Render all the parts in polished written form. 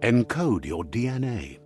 Encode your DNA.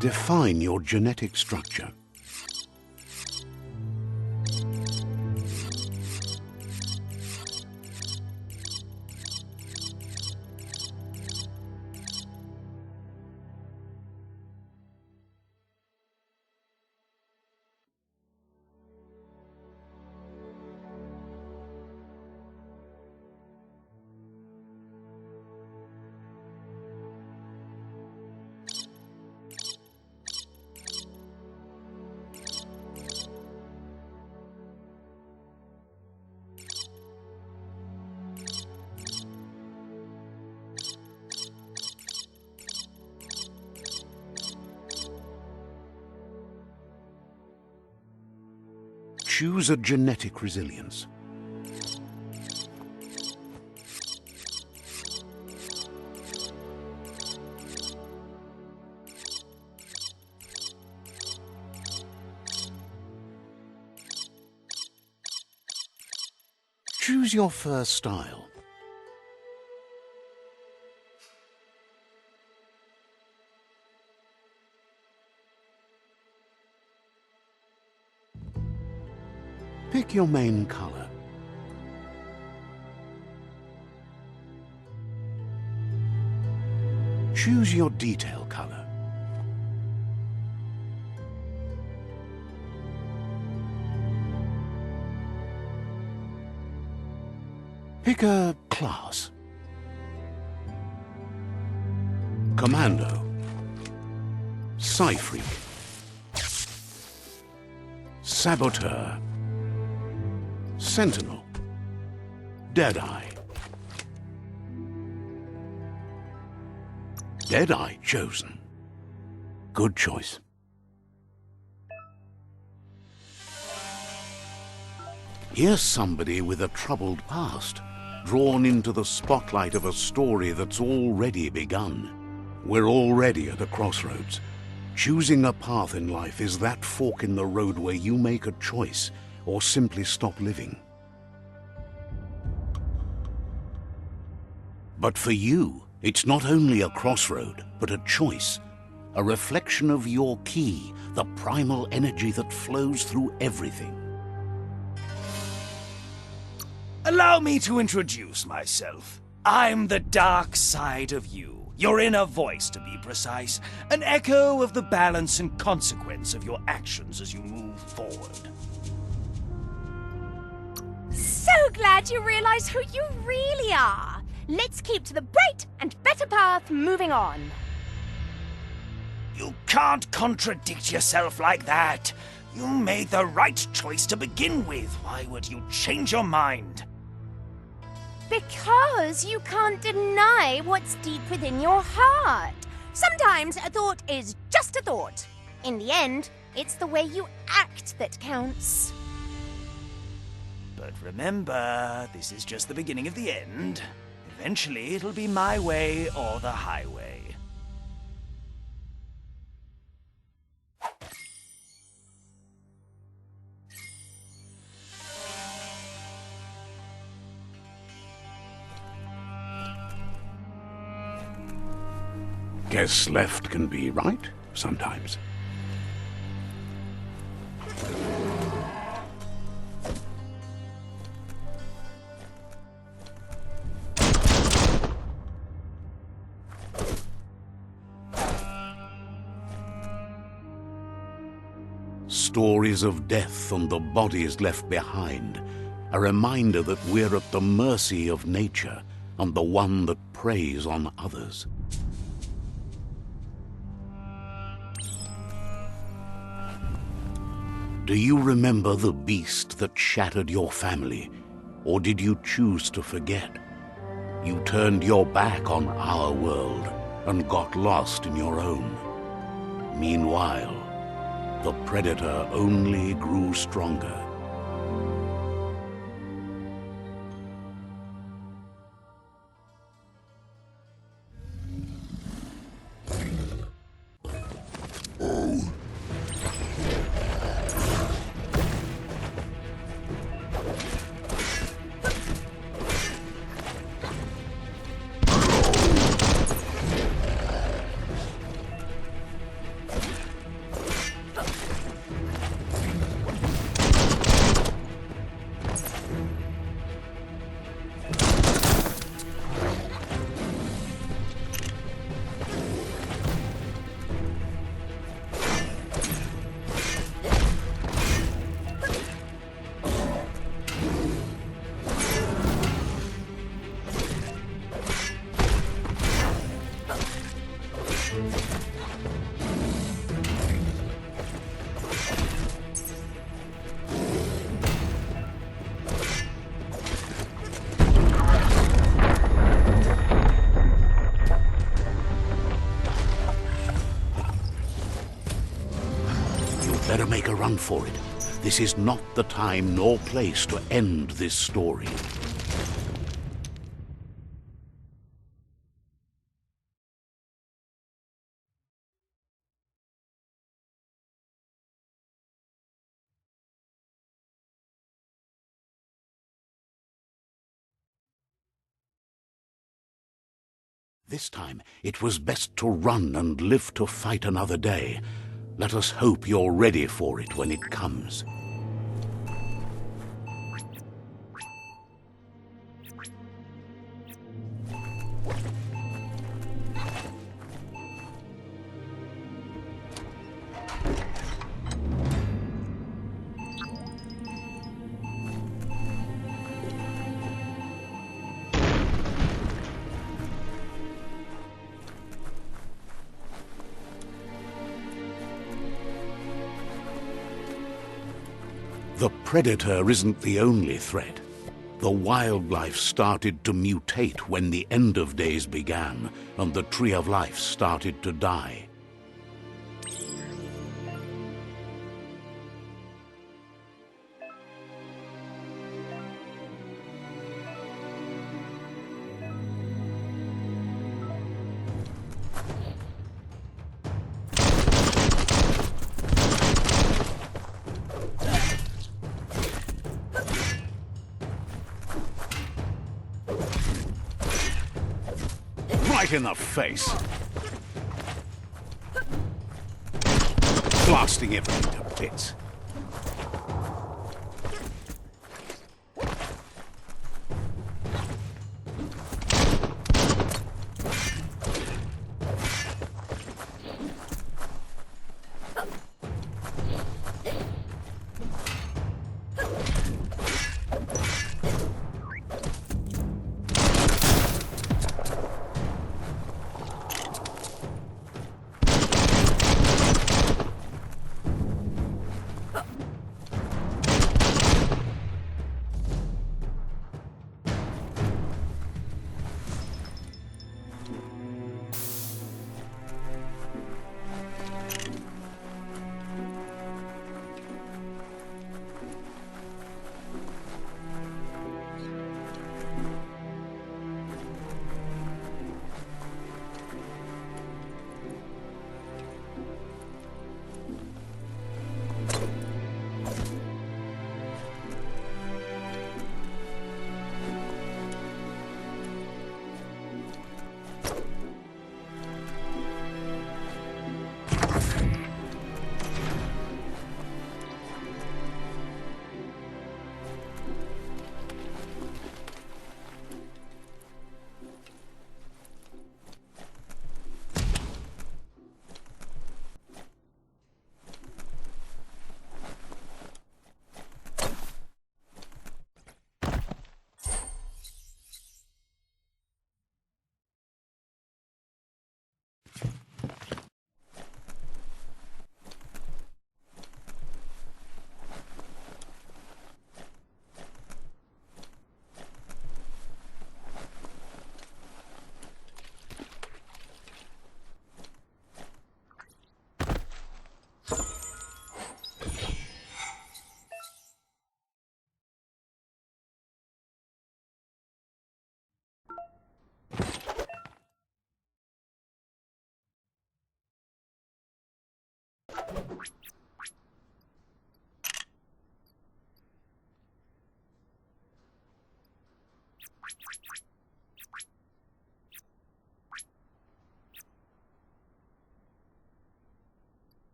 Define your genetic structure. Choose a genetic resilience. Choose your first style. Pick your main color. Choose your detail color. Pick a class. Commando. Psy-Freak. Saboteur. Sentinel. Deadeye. Deadeye chosen. Good choice. Here's somebody with a troubled past, drawn into the spotlight of a story that's already begun. We're already at a crossroads. Choosing a path in life is that fork in the road where you make a choice or simply stop living. But for you, it's not only a crossroad, but a choice. A reflection of your key, the primal energy that flows through everything. Allow me to introduce myself. I'm the dark side of you. Your inner voice, to be precise. An echo of the balance and consequence of your actions as you move forward. So glad you realize who you really are. Let's keep to the bright and better path moving on. You can't contradict yourself like that. You made the right choice to begin with. Why would you change your mind? Because you can't deny what's deep within your heart. Sometimes a thought is just a thought. In the end, it's the way you act that counts. But remember, this is just the beginning of the end. Eventually, it'll be my way or the highway. Guess left can be right sometimes. Stories of death and the bodies left behind. A reminder that we're at the mercy of nature and the one that preys on others. Do you remember the beast that shattered your family, or did you choose to forget? You turned your back on our world and got lost in your own. Meanwhile, the predator only grew stronger. Better make a run for it. This is not the time nor place to end this story. This time, it was best to run and live to fight another day. Let us hope you're ready for it when it comes. The predator isn't the only threat. The wildlife started to mutate when the end of days began, and the tree of life started to die. Right in the face. Blasting everything to bits.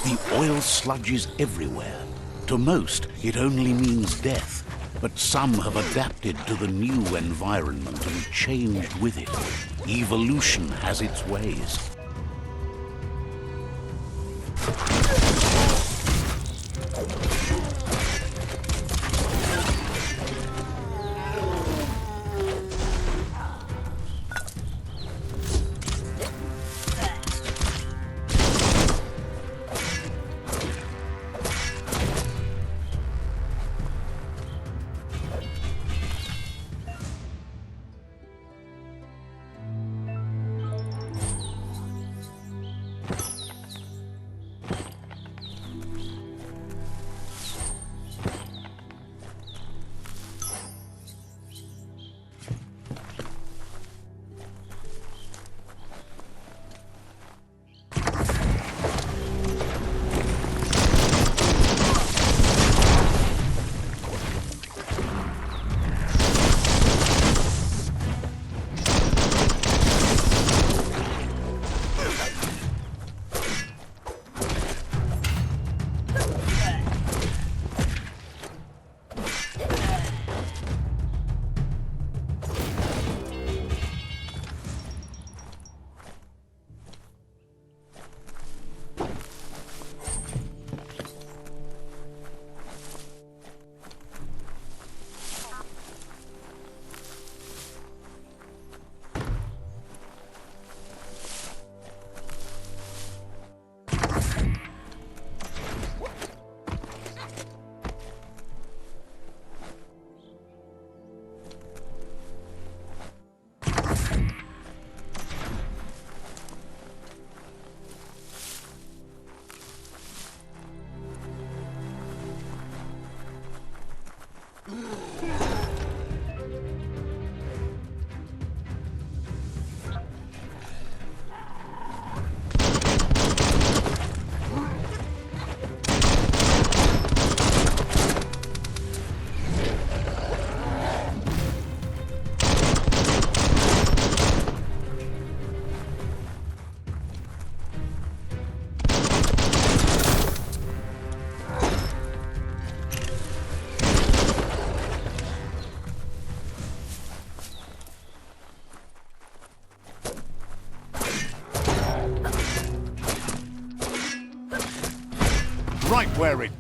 The oil sludges everywhere. To most, it only means death, but some have adapted to the new environment and changed with it. Evolution has its ways. right where it...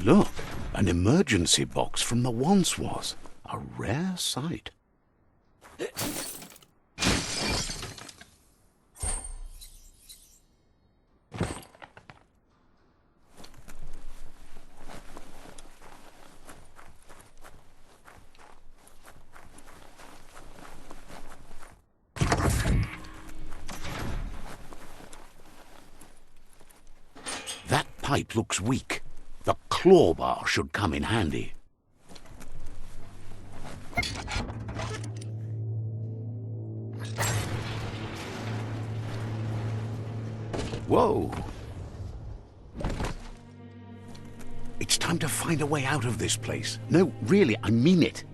Look, an emergency box from the once was. A rare sight. That pipe looks weak. The claw bar should come in handy. Whoa! It's time to find a way out of this place. No, really, I mean it.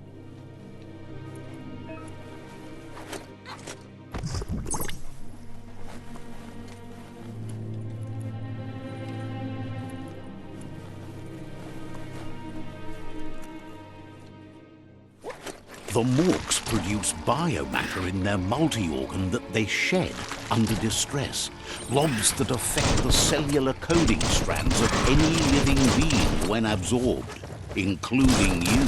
The MORKS produce biomatter in their multi-organ that they shed under distress. Blobs that affect the cellular coding strands of any living being when absorbed, including you.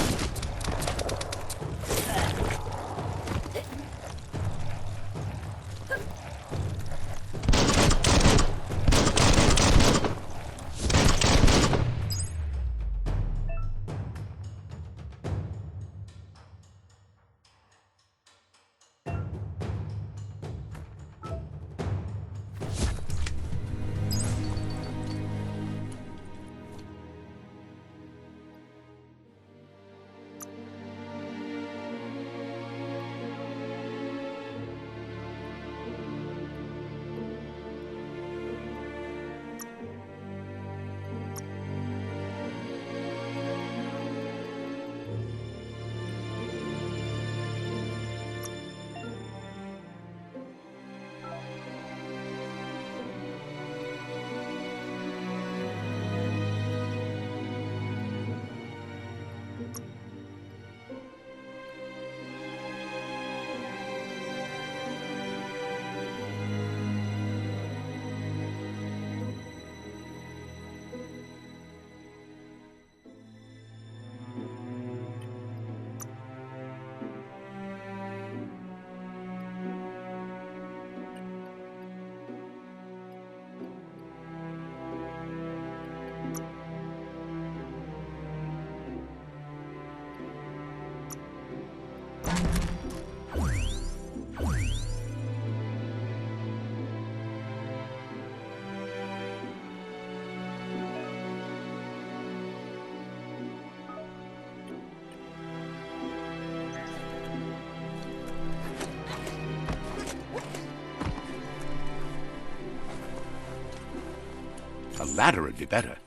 A ladder would be better.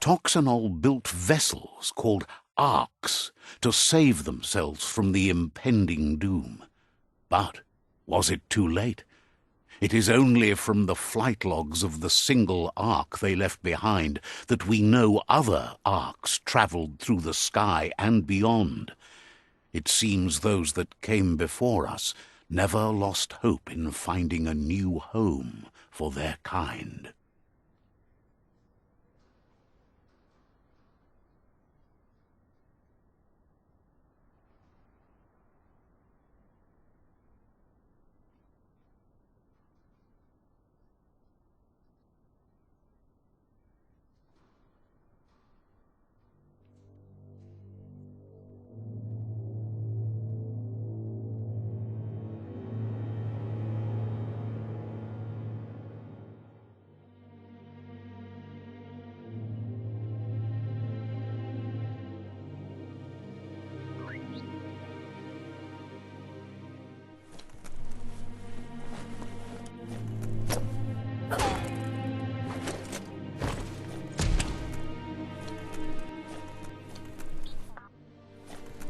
Toxanol built vessels called arks to save themselves from the impending doom. But was it too late? It is only from the flight logs of the single ark they left behind that we know other arks travelled through the sky and beyond. It seems those that came before us never lost hope in finding a new home for their kind.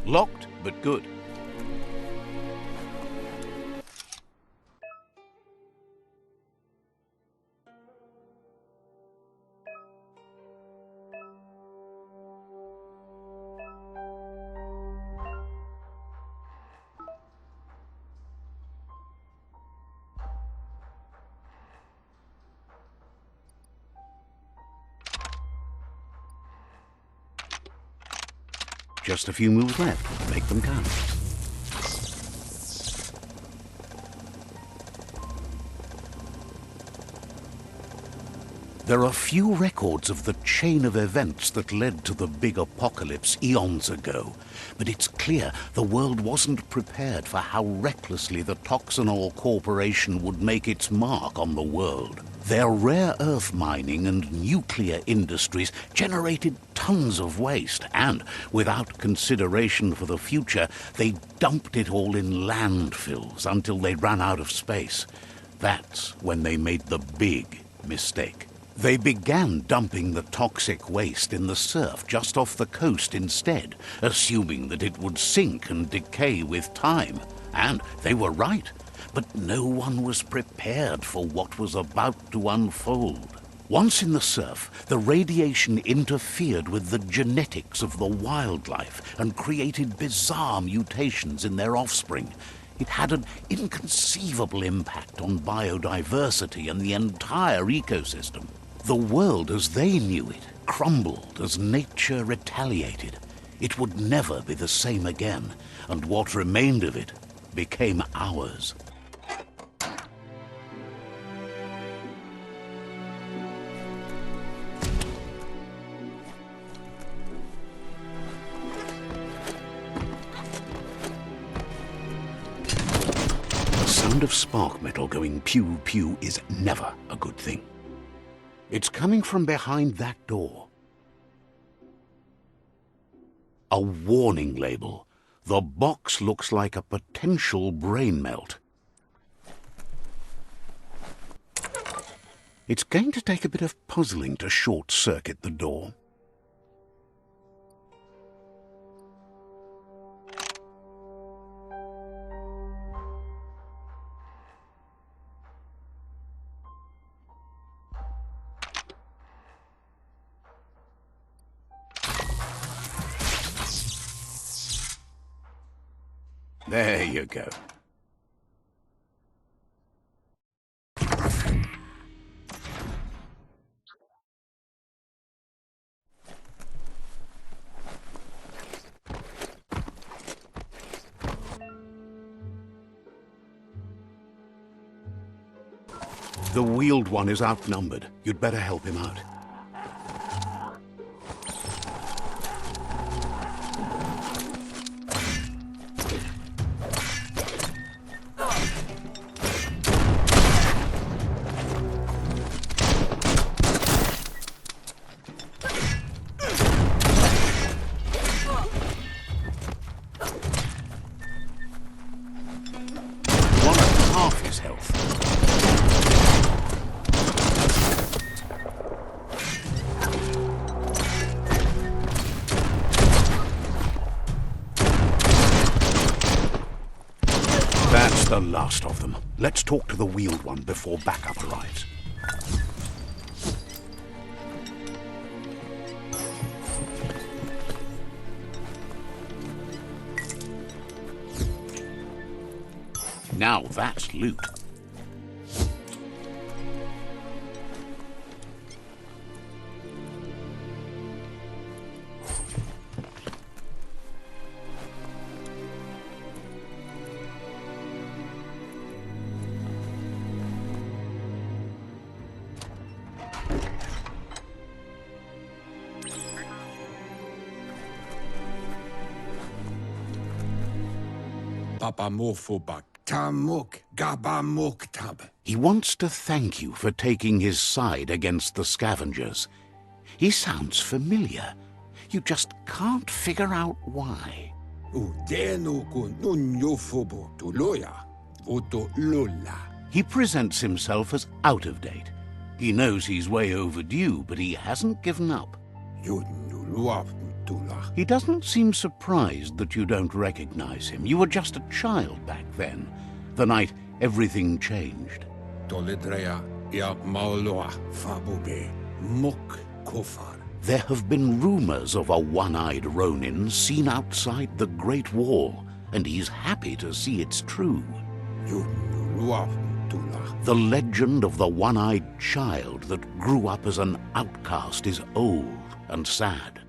Locked, but good. Just a few moves left. Make them count. There are few records of the chain of events that led to the big apocalypse eons ago, but it's clear the world wasn't prepared for how recklessly the Toxanol Corporation would make its mark on the world. Their rare earth mining and nuclear industries generated tons of waste, and without consideration for the future, they dumped it all in landfills until they ran out of space. That's when they made the big mistake. They began dumping the toxic waste in the surf just off the coast instead, assuming that it would sink and decay with time. And they were right. But no one was prepared for what was about to unfold. Once in the surf, the radiation interfered with the genetics of the wildlife and created bizarre mutations in their offspring. It had an inconceivable impact on biodiversity and the entire ecosystem. The world as they knew it crumbled as nature retaliated. It would never be the same again, and what remained of it became ours. The sound of spark metal going pew-pew is never a good thing. It's coming from behind that door. A warning label. The box looks like a potential brain melt. It's going to take a bit of puzzling to short-circuit the door. There you go. The wheeled one is outnumbered. You'd better help him out. his health. That's the last of them. Let's talk to the wheeled one before backup arrives. Now that's loot. He wants to thank you for taking his side against the scavengers. He sounds familiar. You just can't figure out why. He presents himself as out of date. He knows he's way overdue, but he hasn't given up. He doesn't seem surprised that you don't recognize him. You were just a child back then, the night everything changed. There have been rumors of a one-eyed Ronin seen outside the Great Wall, and he's happy to see it's true. The legend of the one-eyed child that grew up as an outcast is old and sad.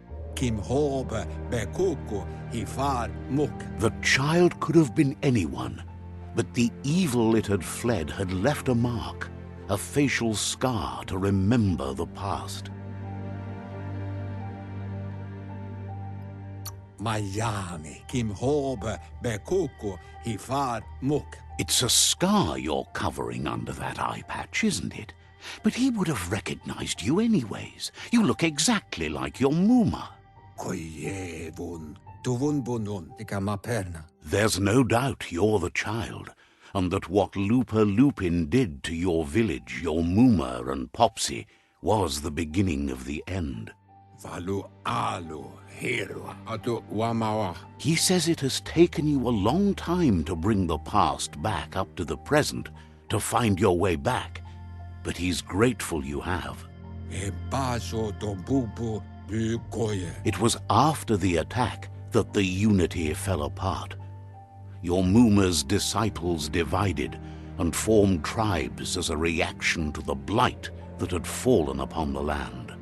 The child could have been anyone, but the evil it had fled had left a mark, a facial scar to remember the past. It's a scar you're covering under that eye patch, isn't it? But he would have recognized you anyways. You look exactly like your Muma. There's no doubt you're the child, and that what Looper Lupin did to your village, your Muma and Popsy, was the beginning of the end. He says it has taken you a long time to bring the past back up to the present, to find your way back, but he's grateful you have. It was after the attack that the unity fell apart. Your Muma's disciples divided and formed tribes as a reaction to the blight that had fallen upon the land.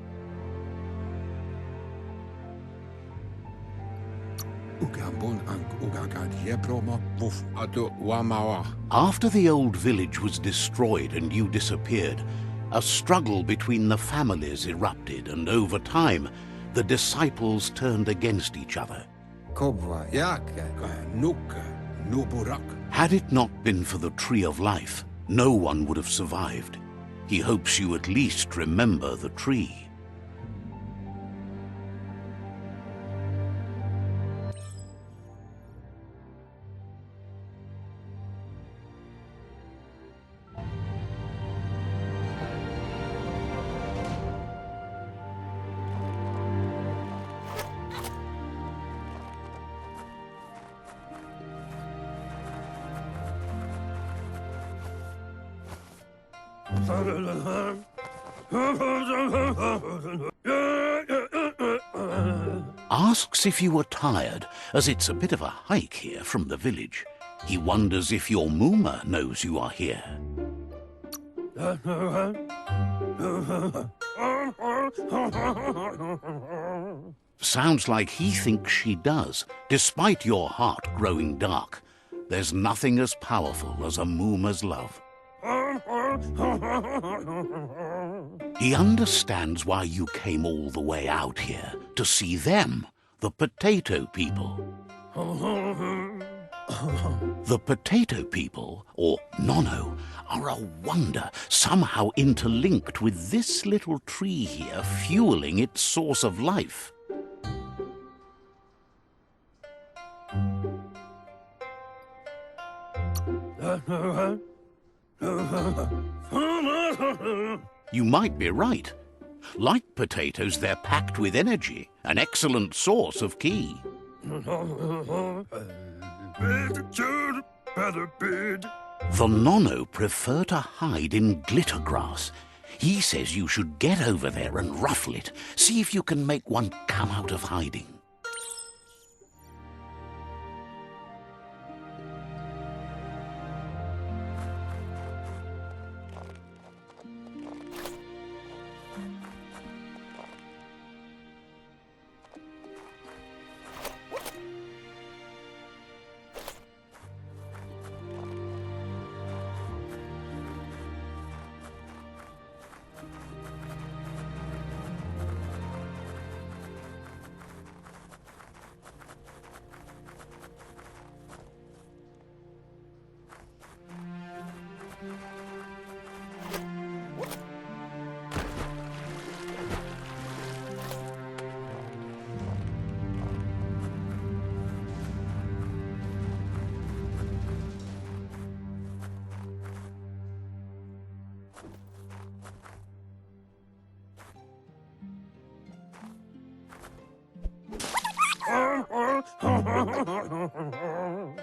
After the old village was destroyed and you disappeared, a struggle between the families erupted, and over time, the disciples turned against each other. Had it not been for the Tree of Life, no one would have survived. He hopes you at least remember the tree. Asks if you were tired, as it's a bit of a hike here from the village. He wonders if your Muma knows you are here. Sounds like he thinks she does, despite your heart growing dark. There's nothing as powerful as a Muma's love. He understands why you came all the way out here, to see them, the potato people. The potato people, or Nono, are a wonder, somehow interlinked with this little tree here, fueling its source of life. You might be right. Like potatoes, they're packed with energy, an excellent source of ki. The Nono prefer to hide in glittergrass. He says you should get over there and ruffle it. See if you can make one come out of hiding.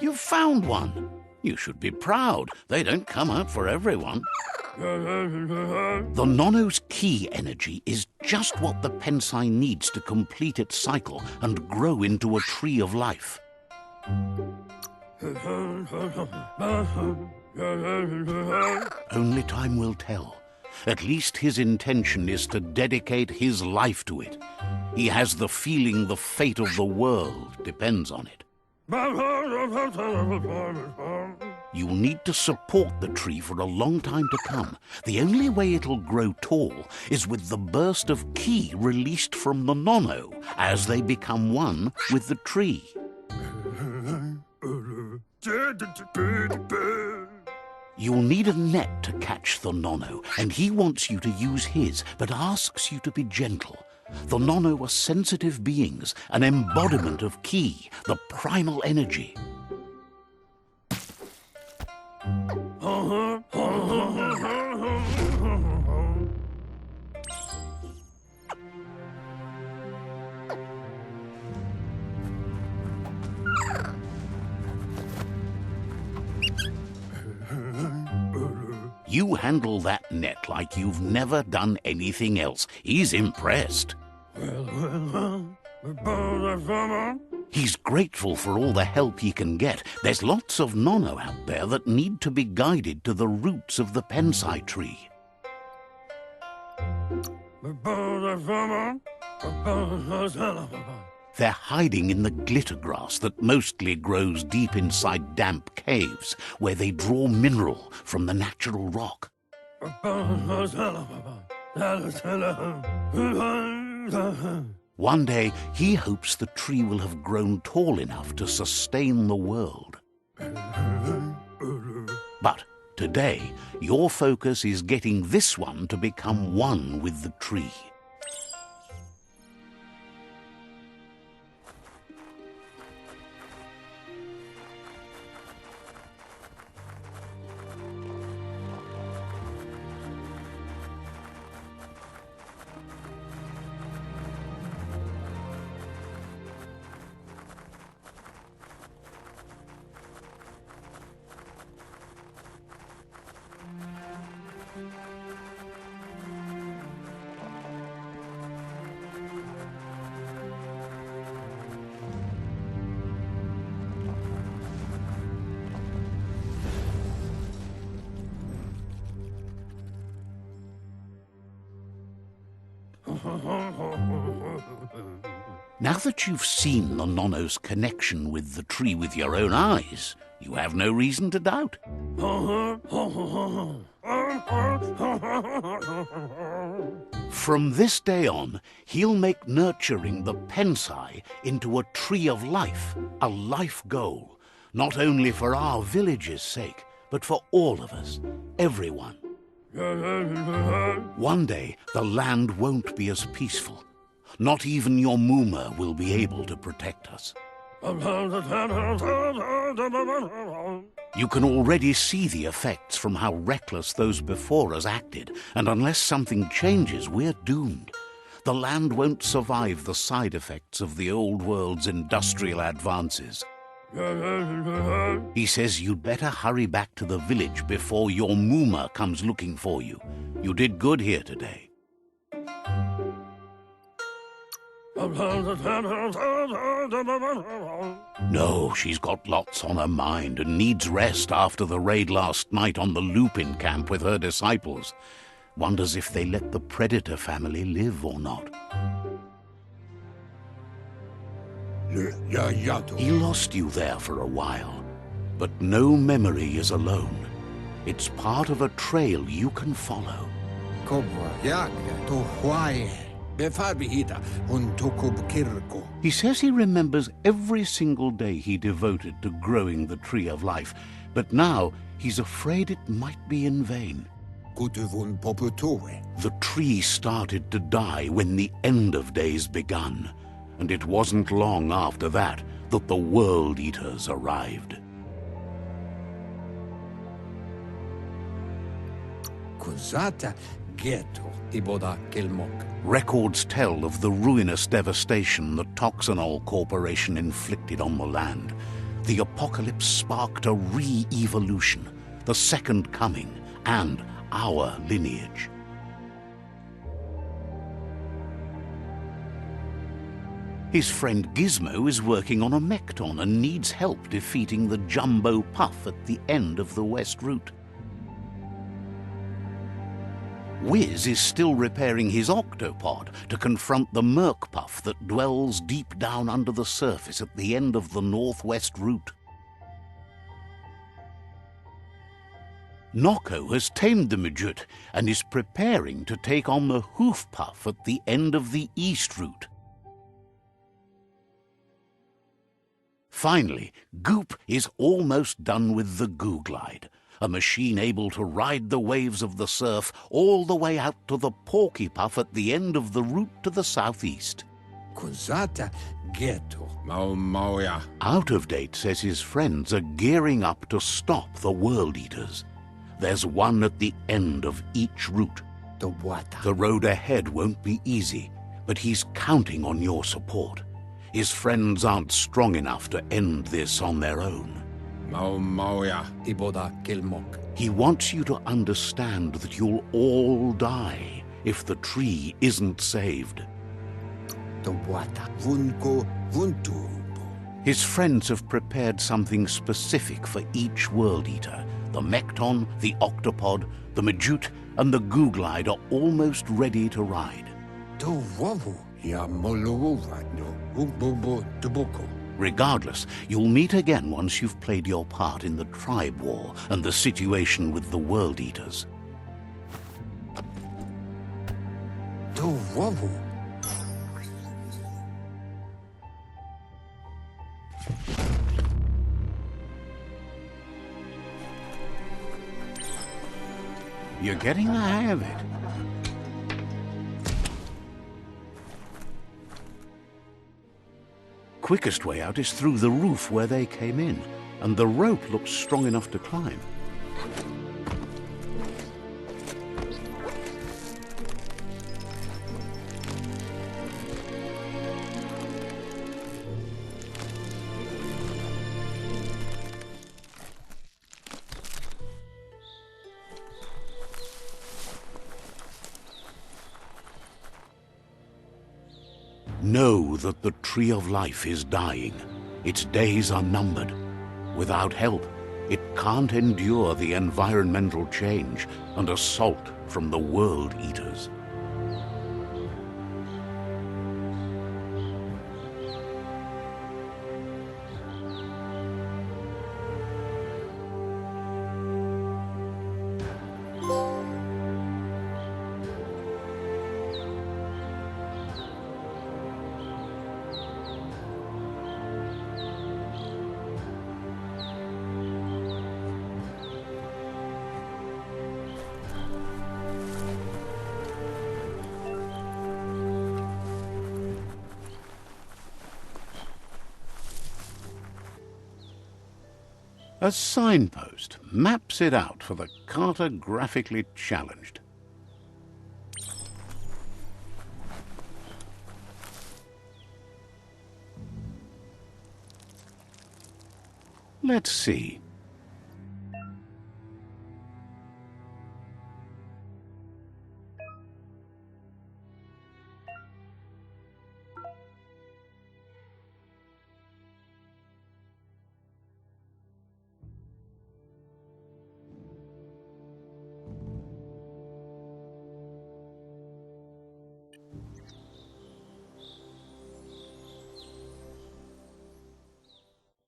You've found one. You should be proud. They don't come out for everyone. The Nono's ki energy is just what the Pensai needs to complete its cycle and grow into a tree of life. Only time will tell. At least his intention is to dedicate his life to it. He has the feeling the fate of the world depends on it. You'll need to support the tree for a long time to come. The only way it'll grow tall is with the burst of ki released from the Nono as they become one with the tree. You'll need a net to catch the Nono, and he wants you to use his, but asks you to be gentle. The Nono are sensitive beings, an embodiment of ki, the primal energy. You handle that net like you've never done anything else. He's impressed. He's grateful for all the help he can get. There's lots of Nono out there that need to be guided to the roots of the Pensai tree. They're hiding in the glittergrass that mostly grows deep inside damp caves, where they draw mineral from the natural rock. One day, he hopes the tree will have grown tall enough to sustain the world. But today, your focus is getting this one to become one with the tree. Now that you've seen the Nono's connection with the tree with your own eyes, you have no reason to doubt. From this day on, he'll make nurturing the Pensai into a tree of life, a life goal, not only for our village's sake, but for all of us, everyone. One day, the land won't be as peaceful. Not even your Muma will be able to protect us. You can already see the effects from how reckless those before us acted, and unless something changes, we're doomed. The land won't survive the side effects of the old world's industrial advances. He says you'd better hurry back to the village before your Mooma comes looking for you. You did good here today. No, she's got lots on her mind and needs rest after the raid last night on the Lupin camp with her disciples. Wonders if they let the Predator family live or not. He lost you there for a while, but no memory is alone. It's part of a trail you can follow. He says he remembers every single day he devoted to growing the Tree of Life, but now he's afraid it might be in vain. The tree started to die when the end of days begun, and it wasn't long after that that the World Eaters arrived. Records tell of the ruinous devastation the Toxanol Corporation inflicted on the land. The apocalypse sparked a re-evolution, the Second Coming, and our lineage. His friend Gizmo is working on a Mekton and needs help defeating the Jumbo Puff at the end of the West Route. Wiz is still repairing his octopod to confront the Merc Puff that dwells deep down under the surface at the end of the Northwest Route. Noko has tamed the Midget and is preparing to take on the Hoof Puff at the end of the East Route. Finally, Goop is almost done with the Goo Glide, a machine able to ride the waves of the surf all the way out to the Porky Puff at the end of the route to the southeast. Out of Date says his friends are gearing up to stop the World Eaters. There's one at the end of each route. The road ahead won't be easy, but he's counting on your support. His friends aren't strong enough to end this on their own. He wants you to understand that you'll all die if the tree isn't saved. His friends have prepared something specific for each World Eater. The Mekton, the Octopod, the Majute, and the Goo Glide are almost ready to ride. Regardless, you'll meet again once you've played your part in the tribe war and the situation with the World Eaters. You're getting the hang of it. Quickest way out is through the roof where they came in, and the rope looks strong enough to climb. Know that the Tree of Life is dying. Its days are numbered. Without help, it can't endure the environmental change and assault from the World Eaters. A signpost maps it out for the cartographically challenged. Let's see.